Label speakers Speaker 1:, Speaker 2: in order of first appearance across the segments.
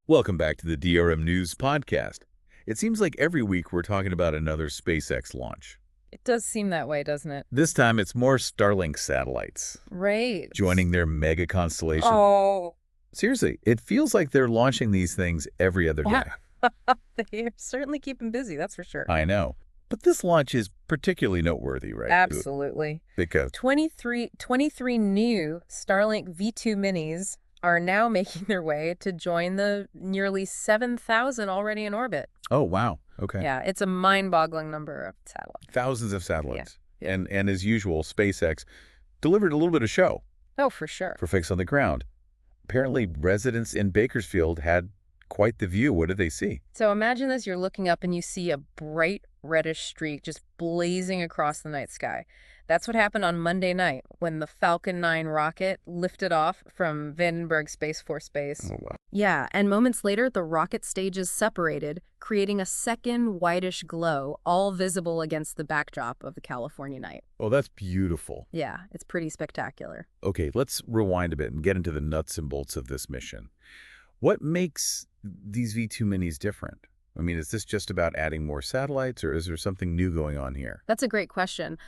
Speaker 1: Welcome back to the DRM News Podcast. It seems like every week we're talking about another SpaceX launch.
Speaker 2: It does seem that way, doesn't it?
Speaker 1: This time it's more Starlink satellites
Speaker 2: Right.
Speaker 1: joining their mega constellation.
Speaker 2: Oh,
Speaker 1: Seriously, it feels like they're launching these things every other day.
Speaker 2: they're certainly keeping busy, that's for sure.
Speaker 1: I know. But this launch is particularly noteworthy, right?
Speaker 2: Absolutely.
Speaker 1: Because
Speaker 2: 23 new Starlink V2 Minis are now making their way to join the nearly 7,000 already in orbit.
Speaker 1: oh, wow. Okay.
Speaker 2: Yeah, it's a mind-boggling number of satellites.
Speaker 1: Thousands of satellites.
Speaker 2: Yeah.
Speaker 1: And as usual, SpaceX delivered a little bit of show
Speaker 2: Oh, for sure.
Speaker 1: for folks on the ground. Apparently, residents in Bakersfield had quite the view. What did they see?
Speaker 2: So imagine this, you're looking up and you see a bright reddish streak just blazing across the night sky. That's what happened on Monday night when the Falcon 9 rocket lifted off from Vandenberg Space Force Base.
Speaker 1: Oh, wow.
Speaker 2: Yeah, and moments later, the rocket stages separated, creating a second whitish glow, all visible against the backdrop of the California night.
Speaker 1: Oh, that's beautiful.
Speaker 2: Yeah, it's pretty spectacular.
Speaker 1: Okay, let's rewind a bit and get into the nuts and bolts of this mission. What makes these V2 minis different? I mean, is this just about adding more satellites, or is there something new going on here?
Speaker 2: That's a great question.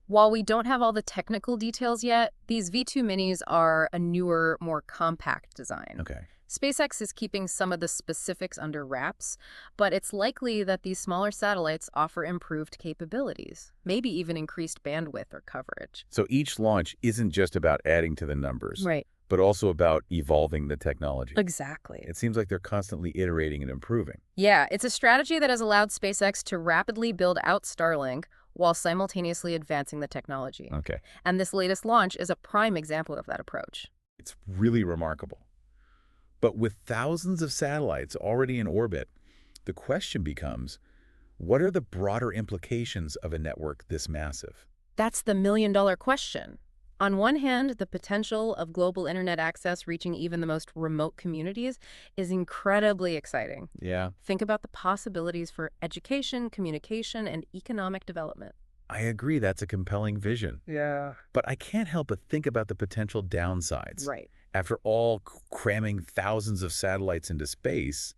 Speaker 2: While we don't have all the technical details yet, these V2 minis are a newer, more compact design.
Speaker 1: Okay.
Speaker 2: SpaceX is keeping some of the specifics under wraps, but it's likely that these smaller satellites offer improved capabilities, maybe even increased bandwidth or coverage.
Speaker 1: So each launch isn't just about adding to the numbers,
Speaker 2: Right.
Speaker 1: but also about evolving the technology.
Speaker 2: Exactly.
Speaker 1: It seems like they're constantly iterating and improving.
Speaker 2: Yeah, it's a strategy that has allowed SpaceX to rapidly build out Starlink while simultaneously advancing the technology.
Speaker 1: Okay.
Speaker 2: And this latest launch is a prime example of that approach.
Speaker 1: It's really remarkable. But with thousands of satellites already in orbit, the question becomes, what are the broader implications of a network this massive?
Speaker 2: That's the million-dollar question. On one hand, the potential of global internet access reaching even the most remote communities is incredibly exciting.
Speaker 1: Yeah.
Speaker 2: Think about the possibilities for education, communication, and economic development.
Speaker 1: I agree that's a compelling vision.
Speaker 2: Yeah.
Speaker 1: But I can't help but think about the potential downsides.
Speaker 2: Right.
Speaker 1: After all, cramming thousands of satellites into space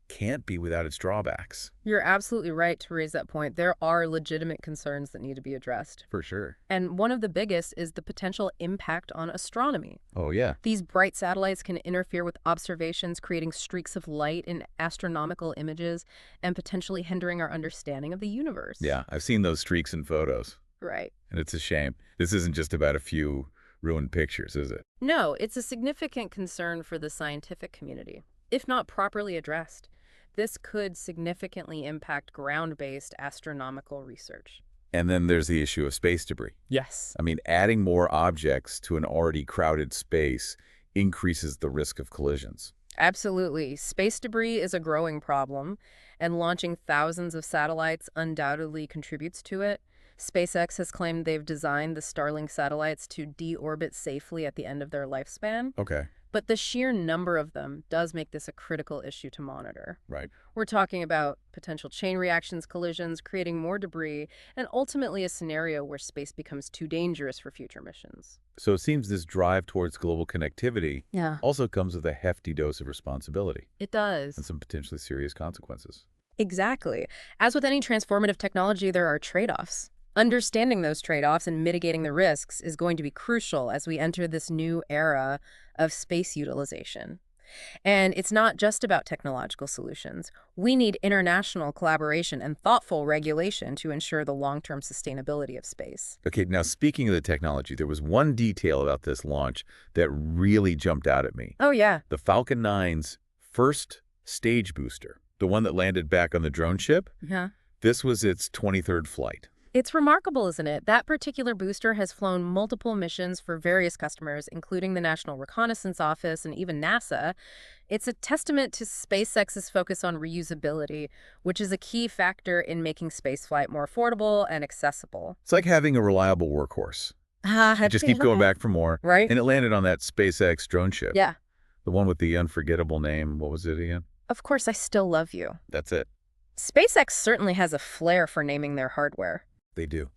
Speaker 1: can't be without its drawbacks.
Speaker 2: You're absolutely right to raise that point. There are legitimate concerns that need to be addressed.
Speaker 1: For sure.
Speaker 2: And one of the biggest is the potential impact on astronomy.
Speaker 1: Oh, yeah.
Speaker 2: These bright satellites can interfere with observations, creating streaks of light in astronomical images and potentially hindering our understanding of the universe.
Speaker 1: Yeah, I've seen those streaks in photos,
Speaker 2: Right.
Speaker 1: and it's a shame. This isn't just about a few ruined pictures, is it?
Speaker 2: No, it's a significant concern for the scientific community. If not properly addressed, this could significantly impact ground-based astronomical research.
Speaker 1: And then there's the issue of space debris.
Speaker 2: Yes.
Speaker 1: I mean, adding more objects to an already crowded space increases the risk of collisions.
Speaker 2: Absolutely. Space debris is a growing problem, and launching thousands of satellites undoubtedly contributes to it. SpaceX has claimed they've designed the Starlink satellites to deorbit safely at the end of their lifespan.
Speaker 1: Okay.
Speaker 2: But the sheer number of them does make this a critical issue to monitor.
Speaker 1: Right.
Speaker 2: We're talking about potential chain reactions, collisions, creating more debris, and ultimately a scenario where space becomes too dangerous for future missions.
Speaker 1: So it seems this drive towards global connectivity
Speaker 2: Yeah,
Speaker 1: also comes with a hefty dose of responsibility
Speaker 2: it does.
Speaker 1: and some potentially serious consequences.
Speaker 2: Exactly. As with any transformative technology, there are trade-offs. Understanding those trade-offs and mitigating the risks is going to be crucial as we enter this new era of space utilization. And it's not just about technological solutions. We need international collaboration and thoughtful regulation to ensure the long-term sustainability of space.
Speaker 1: Okay, now speaking of the technology, there was one detail about this launch that really jumped out at me.
Speaker 2: Oh, yeah.
Speaker 1: The Falcon 9's first stage booster, the one that landed back on the drone ship,
Speaker 2: Yeah.
Speaker 1: this was its 23rd flight.
Speaker 2: It's remarkable, isn't it? That particular booster has flown multiple missions for various customers, including the National Reconnaissance Office and even NASA. It's a testament to SpaceX's focus on reusability, which is a key factor in making spaceflight more affordable and accessible.
Speaker 1: It's like having a reliable workhorse. You just keep going back for more.
Speaker 2: Right?
Speaker 1: And it landed on that SpaceX drone ship.
Speaker 2: Yeah.
Speaker 1: The one with the unforgettable name. What was it again?
Speaker 2: Of course, I still love you.
Speaker 1: That's it.
Speaker 2: SpaceX certainly has a flair for naming their hardware.
Speaker 1: They do.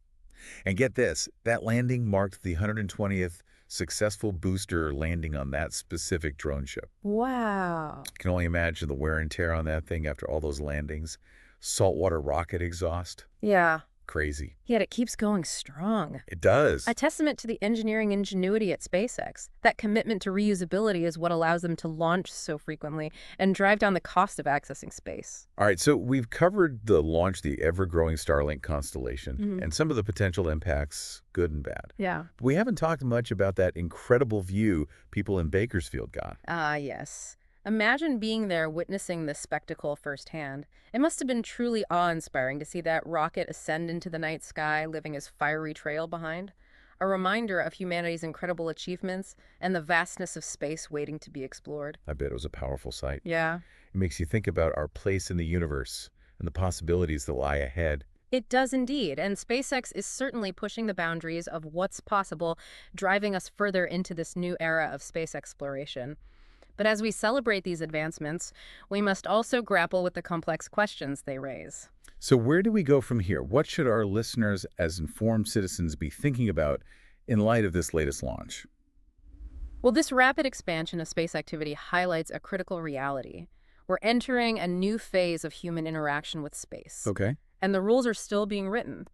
Speaker 1: And get this, that landing marked the 120th successful booster landing on that specific drone ship.
Speaker 2: Wow.
Speaker 1: I can only imagine the wear and tear on that thing after all those landings. Saltwater rocket exhaust.
Speaker 2: Yeah.
Speaker 1: Crazy.
Speaker 2: Yet it keeps going strong.
Speaker 1: It does.
Speaker 2: A testament to the engineering ingenuity at SpaceX. That commitment to reusability is what allows them to launch so frequently and drive down the cost of accessing space.
Speaker 1: All right, so we've covered the launch, the ever-growing Starlink constellation, and some of the potential impacts, good and bad.
Speaker 2: Yeah.
Speaker 1: But we haven't talked much about that incredible view people in Bakersfield got.
Speaker 2: Ah, yes. Imagine being there witnessing this spectacle firsthand. It must have been truly awe-inspiring to see that rocket ascend into the night sky, leaving his fiery trail behind. A reminder of humanity's incredible achievements and the vastness of space waiting to be explored.
Speaker 1: I bet it was a powerful sight.
Speaker 2: Yeah.
Speaker 1: It makes you think about our place in the universe and the possibilities that lie ahead.
Speaker 2: It does indeed, and SpaceX is certainly pushing the boundaries of what's possible, driving us further into this new era of space exploration. But as we celebrate these advancements, we must also grapple with the complex questions they raise.
Speaker 1: So where do we go from here? What should our listeners as informed citizens be thinking about in light of this latest launch?
Speaker 2: Well, this rapid expansion of space activity highlights a critical reality. We're entering a new phase of human interaction with space.
Speaker 1: Okay.
Speaker 2: And the rules are still being written.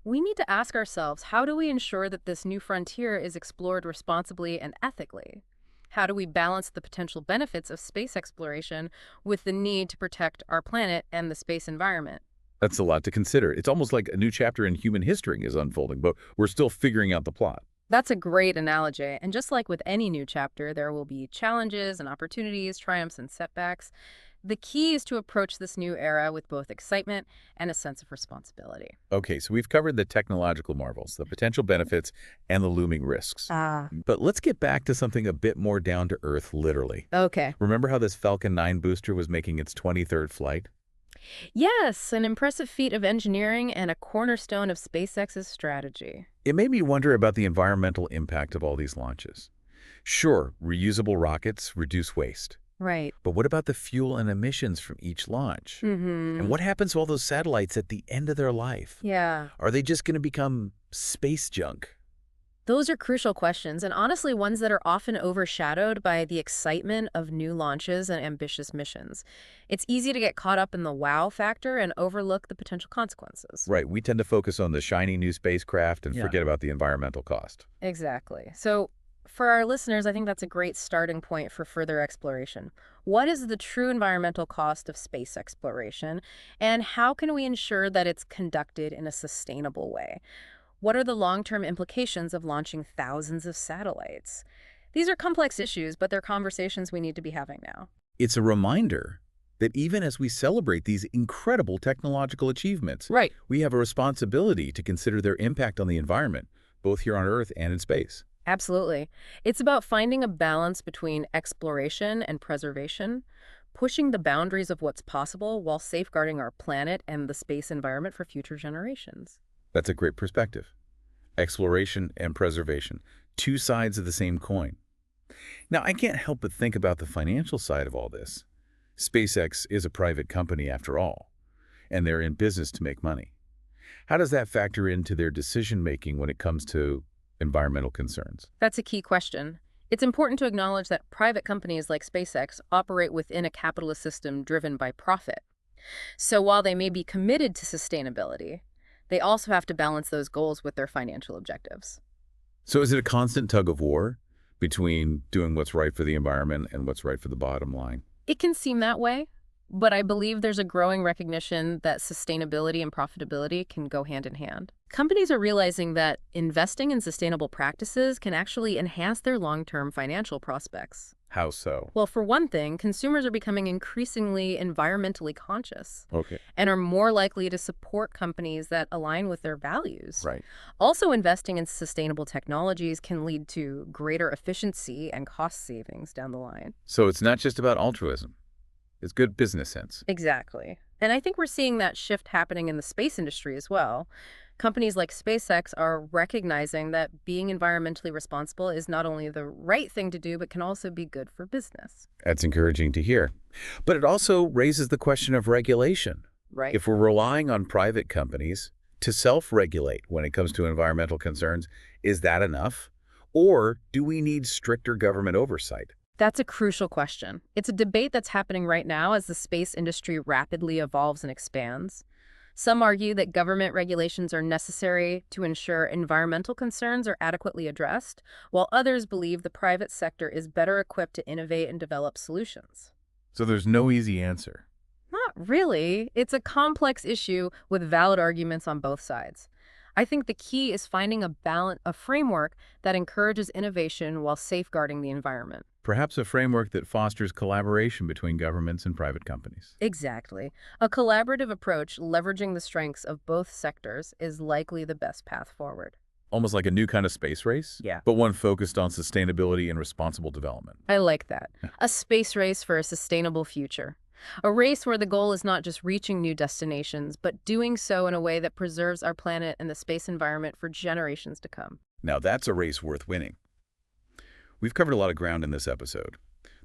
Speaker 2: We need to ask ourselves, how do we ensure that this new frontier is explored responsibly and ethically? How do we balance the potential benefits of space exploration with the need to protect our planet and the space environment?
Speaker 1: That's a lot to consider. It's almost like a new chapter in human history is unfolding, but we're still figuring out the plot.
Speaker 2: That's a great analogy. And just like with any new chapter, there will be challenges and opportunities, triumphs and setbacks. The key is to approach this new era with both excitement and a sense of responsibility.
Speaker 1: Okay, so we've covered the technological marvels, the potential benefits, and the looming risks. But let's get back to something a bit more down to earth, literally.
Speaker 2: Okay.
Speaker 1: Remember how this Falcon 9 booster was making its 23rd flight?
Speaker 2: Yes, an impressive feat of engineering and a cornerstone of SpaceX's strategy.
Speaker 1: It made me wonder about the environmental impact of all these launches. Sure, reusable rockets reduce waste.
Speaker 2: Right.
Speaker 1: But what about the fuel and emissions from each launch? And what happens to all those satellites at the end of their life?
Speaker 2: Yeah.
Speaker 1: Are they just going to become space junk?
Speaker 2: Those are crucial questions, and honestly ones that are often overshadowed by the excitement of new launches and ambitious missions. It's easy to get caught up in the wow factor and overlook the potential consequences.
Speaker 1: Right, we tend to focus on the shiny new spacecraft and forget about the environmental cost.
Speaker 2: Exactly. So for our listeners, I think that's a great starting point for further exploration. What is the true environmental cost of space exploration, and how can we ensure that it's conducted in a sustainable way? What are the long-term implications of launching thousands of satellites? These are complex issues, but they're conversations we need to be having now.
Speaker 1: It's a reminder that even as we celebrate these incredible technological achievements,
Speaker 2: Right.
Speaker 1: we have a responsibility to consider their impact on the environment, both here on Earth and in space.
Speaker 2: Absolutely. It's about finding a balance between exploration and preservation, pushing the boundaries of what's possible while safeguarding our planet and the space environment for future generations.
Speaker 1: That's a great perspective. Exploration and preservation, two sides of the same coin. Now, I can't help but think about the financial side of all this. SpaceX is a private company after all, and they're in business to make money. How does that factor into their decision-making when it comes to environmental concerns?
Speaker 2: That's a key question. It's important to acknowledge that private companies like SpaceX operate within a capitalist system driven by profit. So while they may be committed to sustainability, they also have to balance those goals with their financial objectives.
Speaker 1: So is it a constant tug of war between doing what's right for the environment and what's right for the bottom line?
Speaker 2: It can seem that way, but I believe there's a growing recognition that sustainability and profitability can go hand in hand. Companies are realizing that investing in sustainable practices can actually enhance their long-term financial prospects.
Speaker 1: How so?
Speaker 2: Well, for one thing, consumers are becoming increasingly environmentally conscious
Speaker 1: Okay.
Speaker 2: and are more likely to support companies that align with their values.
Speaker 1: Right.
Speaker 2: Also, investing in sustainable technologies can lead to greater efficiency and cost savings down the line.
Speaker 1: So it's not just about altruism. It's good business sense.
Speaker 2: Exactly. And I think we're seeing that shift happening in the space industry as well. Companies like SpaceX are recognizing that being environmentally responsible is not only the right thing to do, but can also be good for business.
Speaker 1: That's encouraging to hear. But it also raises the question of regulation.
Speaker 2: Right.
Speaker 1: If we're relying on private companies to self-regulate when it comes to environmental concerns, is that enough? Or do we need stricter government oversight?
Speaker 2: That's a crucial question. It's a debate that's happening right now as the space industry rapidly evolves and expands. Some argue that government regulations are necessary to ensure environmental concerns are adequately addressed, while others believe the private sector is better equipped to innovate and develop solutions.
Speaker 1: So there's no easy answer.
Speaker 2: Not really. It's a complex issue with valid arguments on both sides. I think the key is finding a framework that encourages innovation while safeguarding the environment.
Speaker 1: Perhaps a framework that fosters collaboration between governments and private companies.
Speaker 2: Exactly. A collaborative approach leveraging the strengths of both sectors is likely the best path forward.
Speaker 1: Almost like a new kind of space race,
Speaker 2: Yeah.
Speaker 1: but one focused on sustainability and responsible development.
Speaker 2: I like that. A space race for a sustainable future. A race where the goal is not just reaching new destinations, but doing so in a way that preserves our planet and the space environment for generations to come.
Speaker 1: Now that's a race worth winning. We've covered a lot of ground in this episode.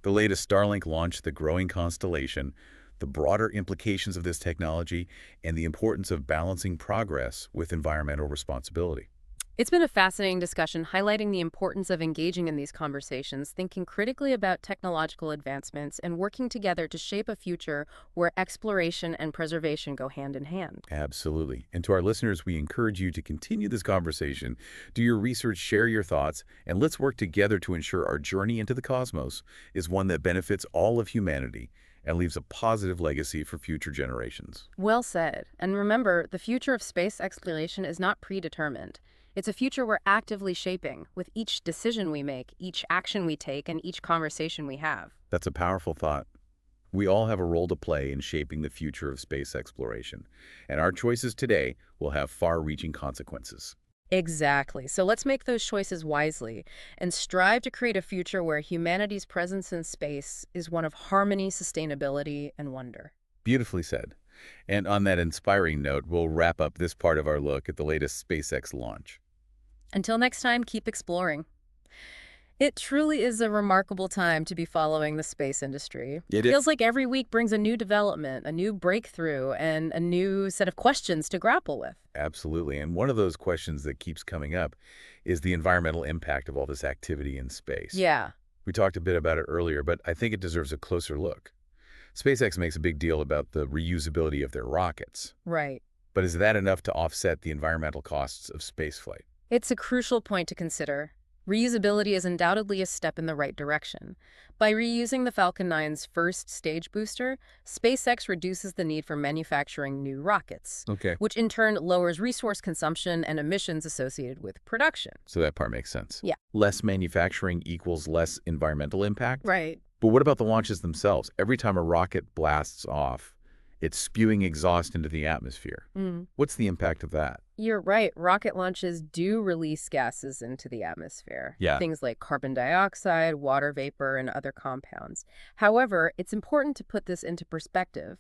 Speaker 1: The latest Starlink launch, the growing constellation, the broader implications of this technology, and the importance of balancing progress with environmental responsibility.
Speaker 2: It's been a fascinating discussion highlighting the importance of engaging in these conversations, thinking critically about technological advancements, and working together to shape a future where exploration and preservation go hand in hand.
Speaker 1: Absolutely. And to our listeners, we encourage you to continue this conversation, do your research, share your thoughts, and let's work together to ensure our journey into the cosmos is one that benefits all of humanity and leaves a positive legacy for future generations.
Speaker 2: Well said. And remember, the future of space exploration is not predetermined. It's a future we're actively shaping with each decision we make, each action we take, and each conversation we have.
Speaker 1: That's a powerful thought. We all have a role to play in shaping the future of space exploration, and our choices today will have far-reaching consequences.
Speaker 2: Exactly. So let's make those choices wisely and strive to create a future where humanity's presence in space is one of harmony, sustainability, and wonder.
Speaker 1: Beautifully said. And on that inspiring note, we'll wrap up this part of our look at the latest SpaceX launch.
Speaker 2: Until next time, keep exploring. It truly is a remarkable time to be following the space industry.
Speaker 1: It
Speaker 2: Feels like every week brings a new development, a new breakthrough, and a new set of questions to grapple with.
Speaker 1: Absolutely. And one of those questions that keeps coming up is the environmental impact of all this activity in space.
Speaker 2: Yeah.
Speaker 1: We talked a bit about it earlier, but I think it deserves a closer look. SpaceX makes a big deal about the reusability of their rockets.
Speaker 2: Right.
Speaker 1: But is that enough to offset the environmental costs of spaceflight?
Speaker 2: It's a crucial point to consider. Reusability is undoubtedly a step in the right direction. By reusing the Falcon 9's first stage booster, SpaceX reduces the need for manufacturing new rockets,
Speaker 1: Okay.
Speaker 2: which in turn lowers resource consumption and emissions associated with production.
Speaker 1: So that part makes sense.
Speaker 2: Yeah.
Speaker 1: Less manufacturing equals less environmental impact?
Speaker 2: Right.
Speaker 1: But what about the launches themselves? Every time a rocket blasts off, it's spewing exhaust into the atmosphere. What's the impact of that?
Speaker 2: You're right. Rocket launches do release gases into the atmosphere.
Speaker 1: Yeah.
Speaker 2: Things like carbon dioxide, water vapor, and other compounds. However, it's important to put this into perspective.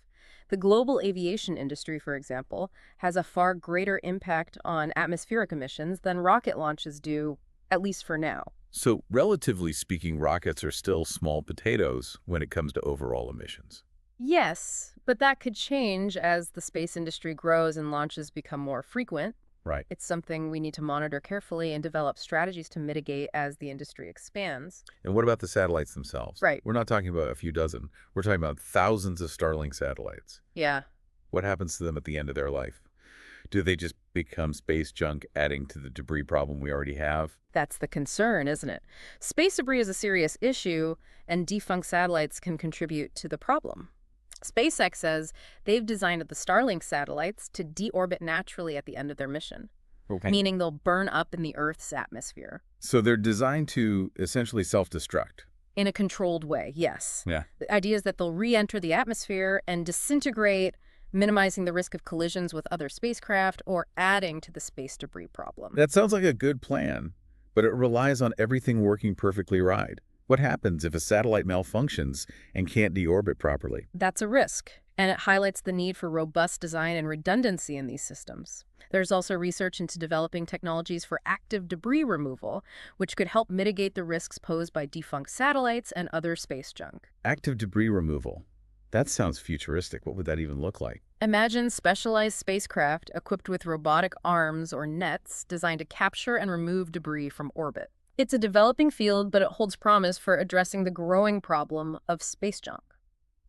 Speaker 2: The global aviation industry, for example, has a far greater impact on atmospheric emissions than rocket launches do, at least for now.
Speaker 1: So, relatively speaking, rockets are still small potatoes when it comes to overall emissions.
Speaker 2: Yes, but that could change as the space industry grows and launches become more frequent.
Speaker 1: Right.
Speaker 2: It's something we need to monitor carefully and develop strategies to mitigate as the industry expands.
Speaker 1: And what about the satellites themselves?
Speaker 2: Right.
Speaker 1: We're not talking about a few dozen. We're talking about thousands of Starlink satellites.
Speaker 2: Yeah.
Speaker 1: What happens to them at the end of their life? Do they just become space junk, adding to the debris problem we already have?
Speaker 2: That's the concern, isn't it? Space debris is a serious issue, and defunct satellites can contribute to the problem. SpaceX says they've designed the Starlink satellites to deorbit naturally at the end of their mission,
Speaker 1: Okay.
Speaker 2: meaning they'll burn up in the Earth's atmosphere.
Speaker 1: So they're designed to essentially self-destruct.
Speaker 2: In a controlled way, yes.
Speaker 1: Yeah.
Speaker 2: The idea is that they'll re-enter the atmosphere and disintegrate, minimizing the risk of collisions with other spacecraft or adding to the space debris problem.
Speaker 1: That sounds like a good plan, but it relies on everything working perfectly right. What happens if a satellite malfunctions and can't deorbit properly?
Speaker 2: That's a risk, and it highlights the need for robust design and redundancy in these systems. There's also research into developing technologies for active debris removal, which could help mitigate the risks posed by defunct satellites and other space junk.
Speaker 1: Active debris removal. That sounds futuristic. What would that even look like?
Speaker 2: Imagine specialized spacecraft equipped with robotic arms or nets designed to capture and remove debris from orbit. It's a developing field, but it holds promise for addressing the growing problem of space junk.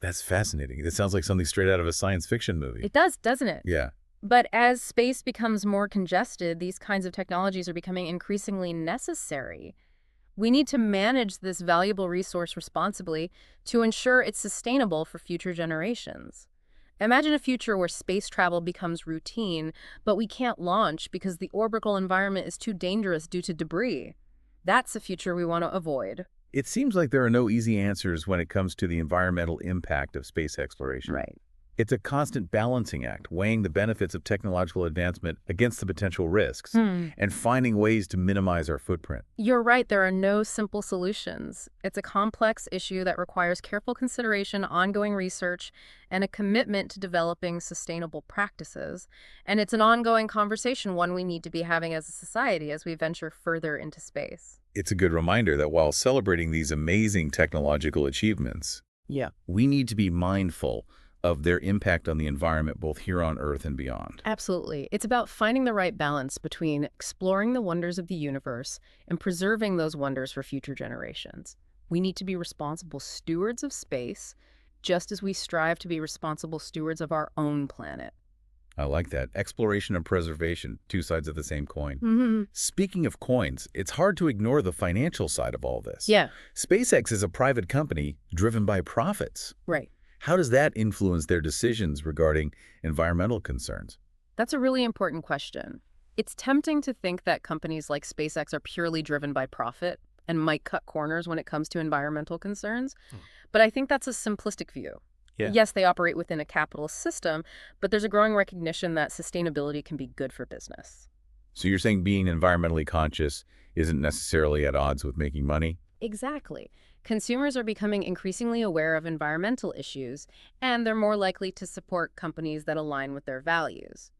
Speaker 1: That's fascinating. That sounds like something straight out of a science fiction movie.
Speaker 2: It does, doesn't it?
Speaker 1: Yeah.
Speaker 2: But as space becomes more congested, these kinds of technologies are becoming increasingly necessary. We need to manage this valuable resource responsibly to ensure it's sustainable for future generations. Imagine a future where space travel becomes routine, but we can't launch because the orbital environment is too dangerous due to debris. That's a future we want to avoid.
Speaker 1: It seems like there are no easy answers when it comes to the environmental impact of space exploration.
Speaker 2: Right.
Speaker 1: It's a constant balancing act, weighing the benefits of technological advancement against the potential risks and finding ways to minimize our footprint.
Speaker 2: You're right, there are no simple solutions. It's a complex issue that requires careful consideration, ongoing research, and a commitment to developing sustainable practices. And it's an ongoing conversation, one we need to be having as a society as we venture further into space.
Speaker 1: It's a good reminder that while celebrating these amazing technological achievements,
Speaker 2: Yeah.
Speaker 1: we need to be mindful of their impact on the environment both here on Earth and beyond.
Speaker 2: Absolutely. It's about finding the right balance between exploring the wonders of the universe and preserving those wonders for future generations. We need to be responsible stewards of space, just as we strive to be responsible stewards of our own planet.
Speaker 1: I like that. Exploration and preservation, two sides of the same coin. Speaking of coins, it's hard to ignore the financial side of all this.
Speaker 2: Yeah,
Speaker 1: SpaceX is a private company driven by profits.
Speaker 2: right.
Speaker 1: How does that influence their decisions regarding environmental concerns?
Speaker 2: That's a really important question. It's tempting to think that companies like SpaceX are purely driven by profit and might cut corners when it comes to environmental concerns. But I think that's a simplistic view.
Speaker 1: Yeah.
Speaker 2: Yes, they operate within a capitalist system, but there's a growing recognition that sustainability can be good for business.
Speaker 1: So you're saying being environmentally conscious isn't necessarily at odds with making money?
Speaker 2: Exactly. Consumers are becoming increasingly aware of environmental issues, and they're more likely to support companies that align with their values.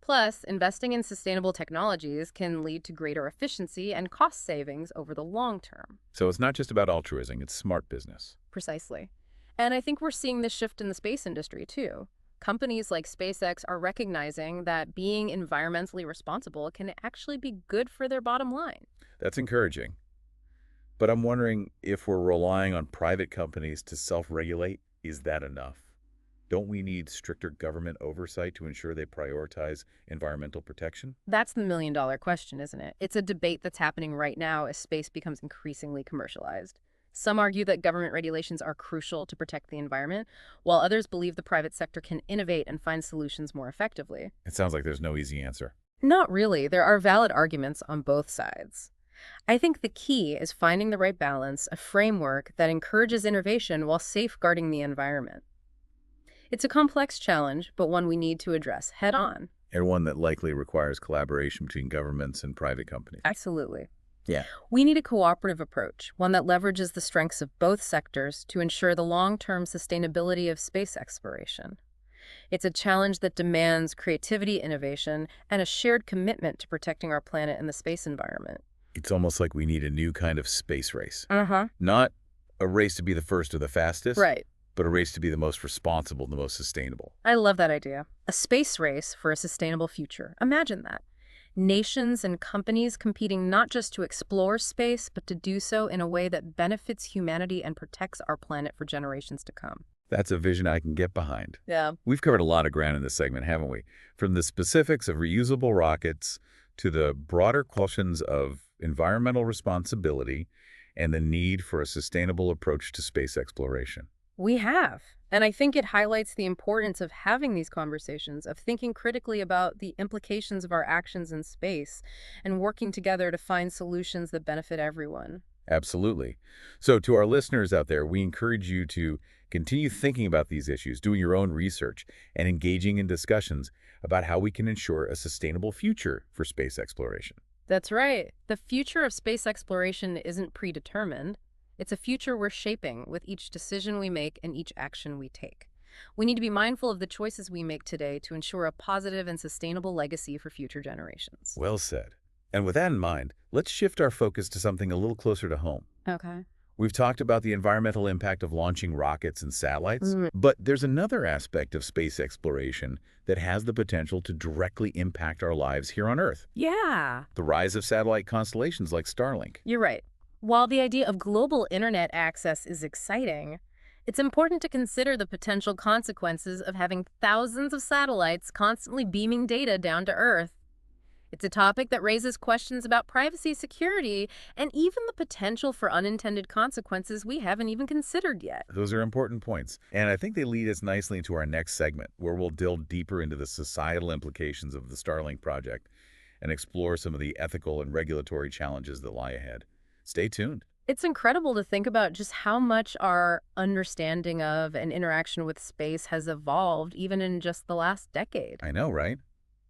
Speaker 2: Plus, investing in sustainable technologies can lead to greater efficiency and cost savings over the long term.
Speaker 1: So it's not just about altruism, it's smart business.
Speaker 2: Precisely. And I think we're seeing this shift in the space industry, too. Companies like SpaceX are recognizing that being environmentally responsible can actually be good for their bottom line.
Speaker 1: That's encouraging. But I'm wondering if we're relying on private companies to self-regulate, is that enough? Don't we need stricter government oversight to ensure they prioritize environmental protection?
Speaker 2: That's the million-dollar question, isn't it? It's a debate that's happening right now as space becomes increasingly commercialized. Some argue that government regulations are crucial to protect the environment, while others believe the private sector can innovate and find solutions more effectively.
Speaker 1: It sounds like there's no easy answer.
Speaker 2: Not really. There are valid arguments on both sides. I think the key is finding the right balance, a framework that encourages innovation while safeguarding the environment. It's a complex challenge, but one we need to address head on.
Speaker 1: And one that likely requires collaboration between governments and private companies.
Speaker 2: Absolutely.
Speaker 1: Yeah.
Speaker 2: We need a cooperative approach, one that leverages the strengths of both sectors to ensure the long-term sustainability of space exploration. It's a challenge that demands creativity, innovation, and a shared commitment to protecting our planet and the space environment.
Speaker 1: It's almost like we need a new kind of space race.
Speaker 2: Uh-huh.
Speaker 1: Not a race to be the first or the fastest,
Speaker 2: Right.
Speaker 1: but a race to be the most responsible, the most sustainable.
Speaker 2: I love that idea. A space race for a sustainable future. Imagine that. Nations and companies competing not just to explore space, but to do so in a way that benefits humanity and protects our planet for generations to come.
Speaker 1: That's a vision I can get behind.
Speaker 2: Yeah.
Speaker 1: We've covered a lot of ground in this segment, haven't we? From the specifics of reusable rockets to the broader questions of environmental responsibility and the need for a sustainable approach to space exploration.
Speaker 2: We have. And I think it highlights the importance of having these conversations, of thinking critically about the implications of our actions in space and working together to find solutions that benefit everyone.
Speaker 1: Absolutely. So to our listeners out there, we encourage you to continue thinking about these issues, doing your own research, and engaging in discussions about how we can ensure a sustainable future for space exploration.
Speaker 2: That's right. The future of space exploration isn't predetermined. It's a future we're shaping with each decision we make and each action we take. We need to be mindful of the choices we make today to ensure a positive and sustainable legacy for future generations.
Speaker 1: Well said. And with that in mind, let's shift our focus to something a little closer to home.
Speaker 2: Okay.
Speaker 1: We've talked about the environmental impact of launching rockets and satellites,
Speaker 2: Mm,
Speaker 1: but there's another aspect of space exploration that has the potential to directly impact our lives here on Earth.
Speaker 2: yeah,
Speaker 1: The rise of satellite constellations like Starlink.
Speaker 2: you're right. While the idea of global internet access is exciting, it's important to consider the potential consequences of having thousands of satellites constantly beaming data down to Earth. It's a topic that raises questions about privacy, security, and even the potential for unintended consequences we haven't even considered yet.
Speaker 1: Those are important points, and I think they lead us nicely into our next segment, where we'll delve deeper into the societal implications of the Starlink project and explore some of the ethical and regulatory challenges that lie ahead. Stay tuned.
Speaker 2: It's incredible to think about just how much our understanding of and interaction with space has evolved even in just the last decade.
Speaker 1: I know, right?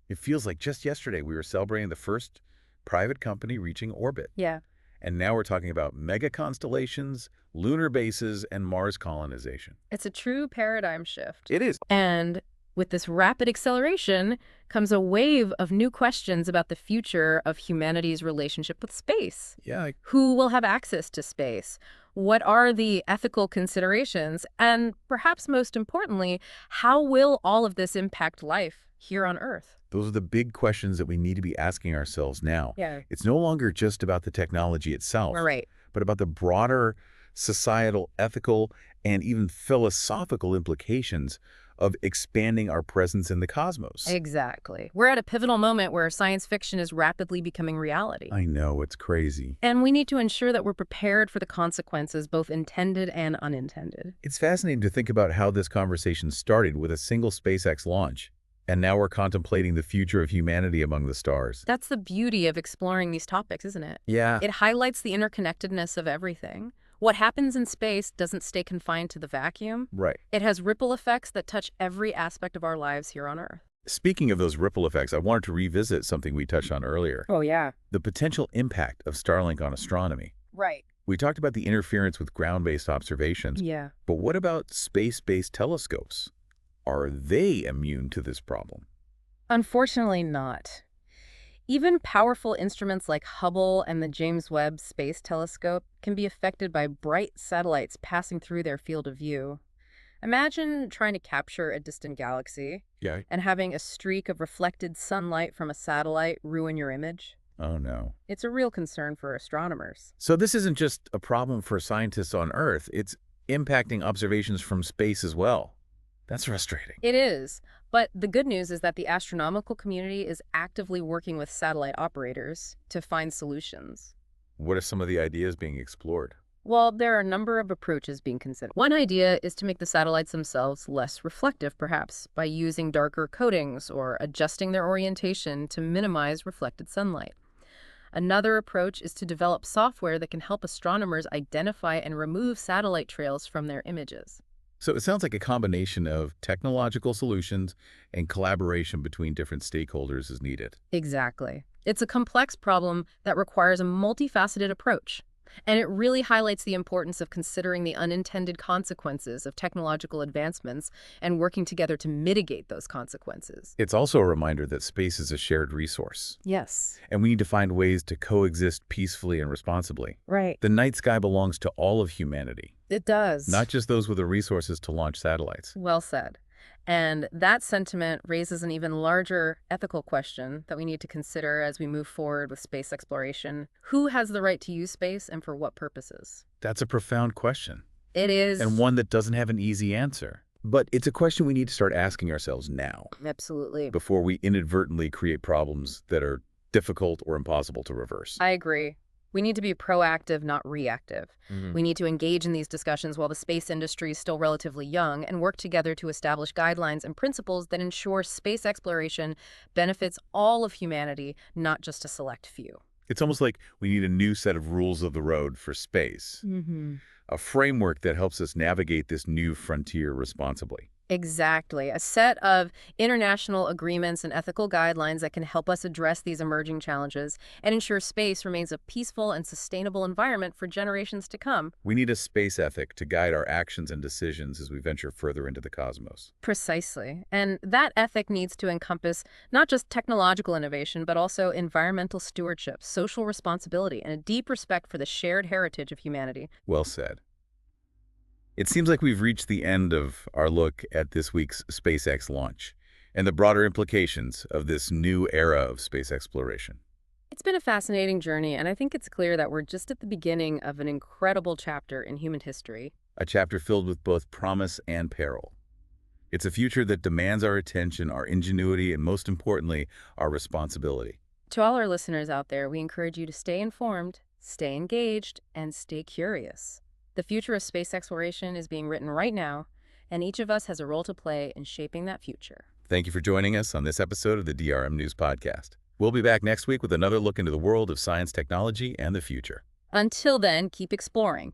Speaker 1: It feels like just yesterday we were celebrating the first private company reaching orbit.
Speaker 2: Yeah.
Speaker 1: And now we're talking about mega constellations, lunar bases, and Mars colonization.
Speaker 2: It's a true paradigm shift.
Speaker 1: It is.
Speaker 2: And with this rapid acceleration comes a wave of new questions about the future of humanity's relationship with space.
Speaker 1: Yeah,
Speaker 2: Who will have access to space? What are the ethical considerations? And perhaps most importantly, how will all of this impact life here on Earth?
Speaker 1: those are the big questions that we need to be asking ourselves now.
Speaker 2: Yeah.
Speaker 1: It's no longer just about the technology itself,
Speaker 2: All right.
Speaker 1: but about the broader societal, ethical, and even philosophical implications of expanding our presence in the cosmos.
Speaker 2: Exactly. We're at a pivotal moment where science fiction is rapidly becoming reality.
Speaker 1: I know, it's crazy.
Speaker 2: And we need to ensure that we're prepared for the consequences, both intended and unintended.
Speaker 1: It's fascinating to think about how this conversation started with a single SpaceX launch, and now we're contemplating the future of humanity among the stars.
Speaker 2: That's the beauty of exploring these topics, isn't it?
Speaker 1: Yeah.
Speaker 2: It highlights the interconnectedness of everything. What happens in space doesn't stay confined to the vacuum.
Speaker 1: Right.
Speaker 2: It has ripple effects that touch every aspect of our lives here on Earth.
Speaker 1: Speaking of those ripple effects, I wanted to revisit something we touched on earlier,
Speaker 2: Oh, yeah.
Speaker 1: the potential impact of Starlink on astronomy.
Speaker 2: Right.
Speaker 1: We talked about the interference with ground-based observations,
Speaker 2: Yeah.
Speaker 1: but what about space-based telescopes? Are they immune to this problem?
Speaker 2: Unfortunately not. Even powerful instruments like Hubble and the James Webb Space Telescope can be affected by bright satellites passing through their field of view. Imagine trying to capture a distant galaxy
Speaker 1: Yeah.
Speaker 2: and having a streak of reflected sunlight from a satellite ruin your image.
Speaker 1: Oh, no.
Speaker 2: It's a real concern for astronomers.
Speaker 1: So this isn't just a problem for scientists on Earth, it's impacting observations from space as well. That's frustrating.
Speaker 2: It is, but the good news is that the astronomical community is actively working with satellite operators to find solutions.
Speaker 1: What are some of the ideas being explored?
Speaker 2: Well, there are a number of approaches being considered. One idea is to make the satellites themselves less reflective, perhaps, by using darker coatings or adjusting their orientation to minimize reflected sunlight. Another approach is to develop software that can help astronomers identify and remove satellite trails from their images.
Speaker 1: So it sounds like a combination of technological solutions and collaboration between different stakeholders is needed.
Speaker 2: Exactly. It's a complex problem that requires a multifaceted approach. And it really highlights the importance of considering the unintended consequences of technological advancements and working together to mitigate those consequences.
Speaker 1: It's also a reminder that space is a shared resource,
Speaker 2: Yes.
Speaker 1: and we need to find ways to coexist peacefully and responsibly.
Speaker 2: Right.
Speaker 1: The night sky belongs to all of humanity,
Speaker 2: It does.
Speaker 1: not just those with the resources to launch satellites.
Speaker 2: Well said. And that sentiment raises an even larger ethical question that we need to consider as we move forward with space exploration. Who has the right to use space and for what purposes?
Speaker 1: That's a profound question,
Speaker 2: It is.
Speaker 1: and one that doesn't have an easy answer. But it's a question we need to start asking ourselves now,
Speaker 2: Absolutely.
Speaker 1: before we inadvertently create problems that are difficult or impossible to reverse.
Speaker 2: I agree. We need to be proactive, not reactive.
Speaker 1: Mhm.
Speaker 2: We need to engage in these discussions while the space industry is still relatively young and work together to establish guidelines and principles that ensure space exploration benefits all of humanity, not just a select few.
Speaker 1: It's almost like we need a new set of rules of the road for space,
Speaker 2: Mm-hmm.
Speaker 1: a framework that helps us navigate this new frontier responsibly.
Speaker 2: Exactly. A set of international agreements and ethical guidelines that can help us address these emerging challenges and ensure space remains a peaceful and sustainable environment for generations to come.
Speaker 1: We need a space ethic to guide our actions and decisions as we venture further into the cosmos.
Speaker 2: Precisely. And that ethic needs to encompass not just technological innovation, but also environmental stewardship, social responsibility, and a deep respect for the shared heritage of humanity.
Speaker 1: Well said. It seems like we've reached the end of our look at this week's SpaceX launch and the broader implications of this new era of space exploration.
Speaker 2: It's been a fascinating journey, and I think it's clear that we're just at the beginning of an incredible chapter in human history.
Speaker 1: A chapter filled with both promise and peril. It's a future that demands our attention, our ingenuity, and most importantly, our responsibility.
Speaker 2: To all our listeners out there, we encourage you to stay informed, stay engaged, and stay curious. The future of space exploration is being written right now, and each of us has a role to play in shaping that future.
Speaker 1: Thank you for joining us on this episode of the DRM News Podcast. We'll be back next week with another look into the world of science, technology, and the future.
Speaker 2: Until then, keep exploring.